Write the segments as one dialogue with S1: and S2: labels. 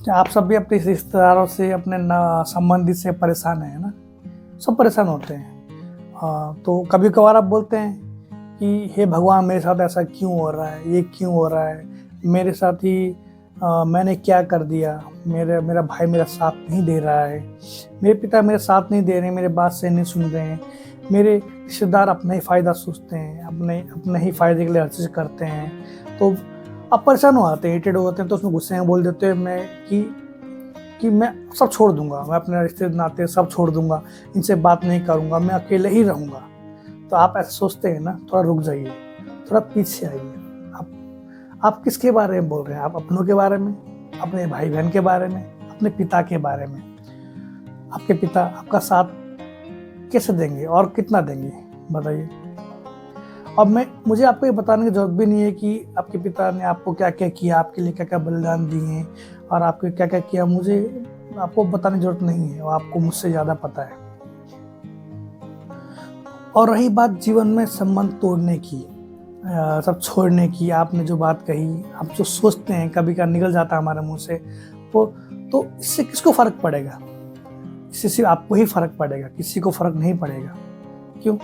S1: आप सब भी अपने रिश्तेदारों से, अपने संबंधी से परेशान हैं ना? सब परेशान होते हैं। हाँ, तो कभी कभार आप बोलते हैं कि हे भगवान, मेरे साथ ऐसा क्यों हो रहा है, ये क्यों हो रहा है, मेरे साथ ही मैंने क्या कर दिया, मेरा भाई मेरा साथ नहीं दे रहा है, मेरे पिता मेरे साथ नहीं दे रहे हैं, मेरे बात से नहीं सुन रहे हैं, मेरे रिश्तेदार अपना ही फ़ायदा सोचते हैं, अपने ही फ़ायदे के लिए हर चीज़ करते हैं। तो आप परेशान हो आते हैं, इरिटेट हो जाते हैं, तो उसमें गुस्से में बोल देते हैं कि मैं सब छोड़ दूंगा, मैं अपने रिश्ते नाते सब छोड़ दूंगा, इनसे बात नहीं करूंगा, मैं अकेले ही रहूंगा। तो आप ऐसे सोचते हैं ना, थोड़ा रुक जाइए, थोड़ा पीछे आइए। आप किसके बारे में बोल रहे हैं? आप अपनों के बारे में, अपने भाई बहन के बारे में, अपने पिता के बारे में? आपके पिता आपका साथ कैसे देंगे और कितना देंगे, बताइए। अब मुझे आपको ये बताने की जरूरत भी नहीं है कि आपके पिता ने आपको क्या क्या किया, आपके लिए क्या क्या बलिदान दिए हैं और आपको क्या क्या किया। मुझे आपको बताने की जरूरत नहीं है, और आपको मुझसे ज़्यादा पता है। और रही बात जीवन में संबंध तोड़ने की, सब छोड़ने की, आपने जो बात कही, आप जो सोचते हैं कभी कभी निकल जाता है हमारे मुंह से, तो इससे किसको फ़र्क पड़ेगा? इससे सिर्फ आपको ही फ़र्क पड़ेगा, किसी को फ़र्क नहीं पड़ेगा। क्यों?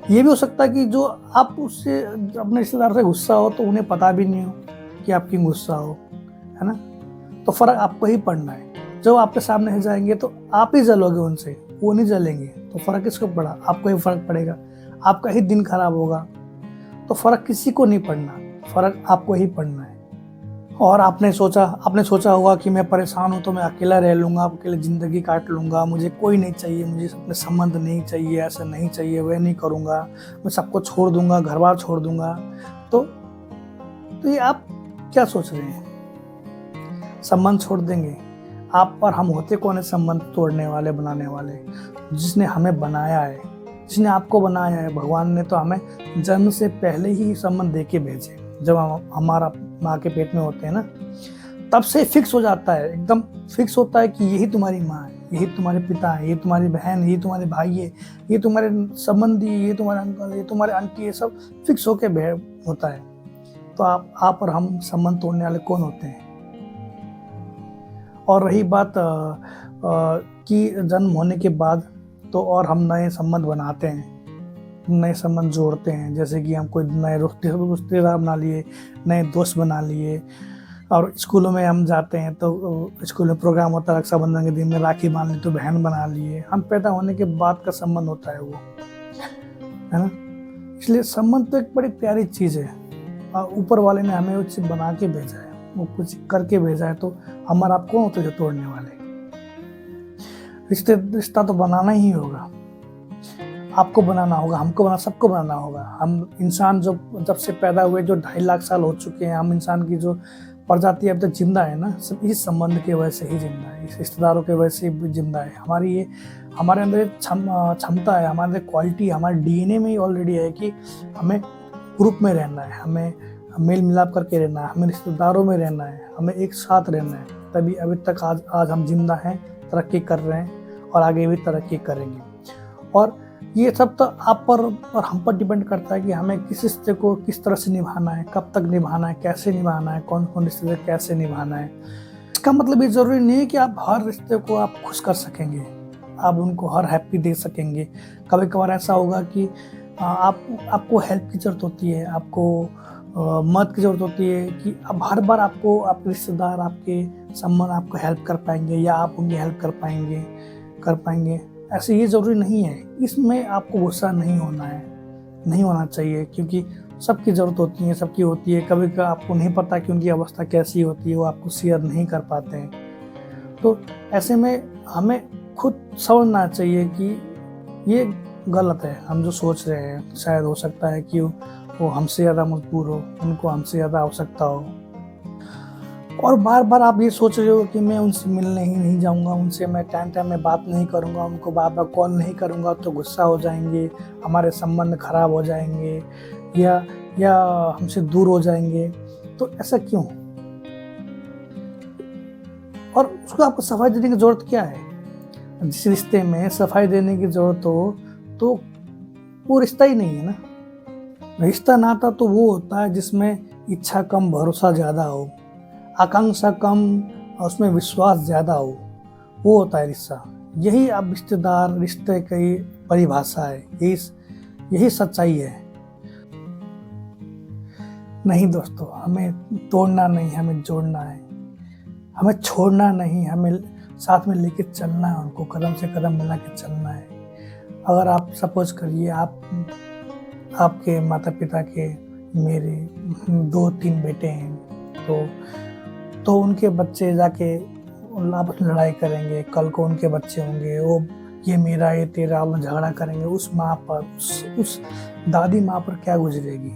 S1: ये भी हो सकता है कि जो आप उससे अपने रिश्तेदार से गुस्सा हो तो उन्हें पता भी नहीं हो कि आप क्यों गुस्सा हो, है ना? तो फ़र्क आपको ही पड़ना है। जब आपके सामने हो जाएंगे तो आप ही जलोगे उनसे, वो नहीं जलेंगे। तो फ़र्क किसको पड़ा? आपको ही फ़र्क पड़ेगा, आपका ही दिन खराब होगा। तो फ़र्क किसी को नहीं पड़ना, फ़र्क आपको ही पड़ना है। और आपने सोचा होगा कि मैं परेशान हूँ तो मैं अकेला रह लूँगा, अकेले ज़िंदगी काट लूँगा, मुझे कोई नहीं चाहिए, मुझे अपने संबंध नहीं चाहिए, ऐसा नहीं चाहिए, वह नहीं करूँगा, मैं सबको छोड़ दूँगा, घर बार छोड़ दूँगा। तो ये आप क्या सोच रहे हैं? संबंध छोड़ देंगे? आप और हम होते कौन है संबंध तोड़ने वाले, बनाने वाले? जिसने हमें बनाया है, जिसने आपको बनाया है, भगवान ने तो हमें जन्म से पहले ही संबंध दे के भेजे। जब हमारा माँ के पेट में होते हैं ना, तब से फिक्स हो जाता है, एकदम फिक्स होता है कि यही तुम्हारी माँ है, यही तुम्हारे पिता है, ये तुम्हारी बहन, ये तुम्हारे भाई है, ये तुम्हारे संबंधी, ये तुम्हारे अंकल, ये तुम्हारे आंटी, ये सब फिक्स होके होता है। तो आप और हम संबंध तोड़ने वाले कौन होते हैं? और रही बात कि जन्म होने के बाद तो और हम नए संबंध बनाते हैं, नए संबंध जोड़ते हैं। जैसे कि हम कोई नए रिश्तेदार बना लिए, नए दोस्त बना लिए। और स्कूलों में हम जाते हैं तो स्कूल में प्रोग्राम होता है, रक्षाबंधन के दिन में राखी बांध ली तो बहन बना लिए। हम पैदा होने के बाद का संबंध होता है वो, है ना? इसलिए संबंध तो एक बड़ी प्यारी चीज़ है, और ऊपर वाले ने हमें वो चीज़ बना के भेजा है, वो कुछ करके भेजा है। तो हमारा आप कौन होते जो तोड़ने वाले? रिश्ता तो बनाना ही होगा, आपको बनाना होगा, हमको बनाना, सबको बनाना होगा। हम इंसान जब से पैदा हुए, जो 2.5 लाख साल हो चुके हैं, हम इंसान की जो प्रजाति अब तक जिंदा है ना, सब इस संबंध के वजह से ही जिंदा है, इस रिश्तेदारों के वजह से भी जिंदा है। हमारे अंदर क्षमता है, हमारे अंदर क्वालिटी, हमारे डीएनए में ही ऑलरेडी है कि हमें ग्रुप में रहना है, हमें मेल मिलाप करके रहना है, हमें रिश्तेदारों में रहना है, हमें एक साथ रहना है। तभी अभी तक आज हम जिंदा हैं, तरक्की कर रहे हैं और आगे भी तरक्की करेंगे। और ये सब तो आप पर और हम पर डिपेंड करता है कि हमें किस रिश्ते को किस तरह से निभाना है, कब तक निभाना है, कैसे निभाना है, कौन कौन रिश्ते से कैसे निभाना है। इसका मतलब ये ज़रूरी नहीं है कि आप हर रिश्ते को आप खुश कर सकेंगे, आप उनको हर हैप्पी दे सकेंगे। कभी कभार ऐसा होगा कि आपको हेल्प की ज़रूरत होती है, आपको मदद की ज़रूरत होती है कि अब हर बार आपके रिश्तेदार, आपके संबंध आपको हेल्प कर पाएंगे या आप उनकी हेल्प कर पाएंगे। ऐसे ये ज़रूरी नहीं है। इसमें आपको गुस्सा नहीं होना चाहिए, क्योंकि सबकी ज़रूरत होती है, सबकी होती है। कभी कभी आपको नहीं पता कि उनकी अवस्था कैसी होती है, वो आपको शेयर नहीं कर पाते हैं। तो ऐसे में हमें खुद समझना चाहिए कि ये गलत है, हम जो सोच रहे हैं। शायद हो सकता है कि वो हमसे ज़्यादा मजबूर हो, उनको हमसे ज़्यादा आवश्यकता हो, और बार बार आप ये सोच रहे हो कि मैं उनसे मिलने ही नहीं जाऊंगा, उनसे मैं टाइम में बात नहीं करूंगा, उनको बार बार कॉल नहीं करूंगा तो गुस्सा हो जाएंगे, हमारे संबंध खराब हो जाएंगे या हमसे दूर हो जाएंगे। तो ऐसा क्यों? और उसको आपको सफाई देने की ज़रूरत क्या है? जिस रिश्ते में सफाई देने की ज़रूरत हो तो वो रिश्ता ही नहीं है ना। रिश्ता नाता तो वो होता है जिसमें इच्छा कम, भरोसा ज़्यादा हो, आकांक्षा कम, और उसमें विश्वास ज़्यादा हो, वो होता है रिश्ता। यही अब रिश्तेदार, रिश्ते की परिभाषा है, यही सच्चाई है। नहीं दोस्तों, हमें तोड़ना नहीं, हमें जोड़ना है। हमें छोड़ना नहीं, हमें साथ में लेके चलना है, उनको कदम से कदम मिला के चलना है। अगर आप सपोज करिए आपके माता पिता के, मेरे 2-3 बेटे हैं, तो उनके बच्चे जाके आपस में लड़ाई करेंगे, कल को उनके बच्चे होंगे, वो ये मेरा ये तेरा, वो झगड़ा करेंगे। उस माँ पर, उस दादी माँ पर क्या गुजरेगी,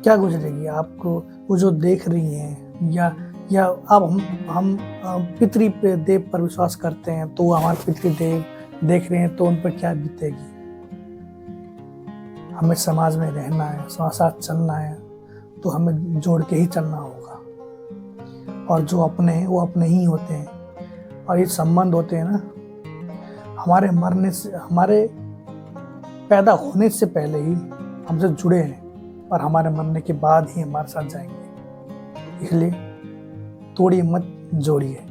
S1: क्या गुजरेगी आपको? वो जो देख रही हैं, या अब हम पितृ पे देव पर विश्वास करते हैं, तो हमारे पितृदेव देख रहे हैं, तो उन पर क्या बीतेगी? हमें समाज में रहना है, समाज साथ चलना है, तो हमें जोड़ के ही चलना होगा। और जो अपने हैं वो अपने ही होते हैं। और ये संबंध होते हैं ना, हमारे मरने से, हमारे पैदा होने से पहले ही हमसे जुड़े हैं, और हमारे मरने के बाद ही हमारे साथ जाएंगे। इसलिए तोड़िए मत, जोड़िए।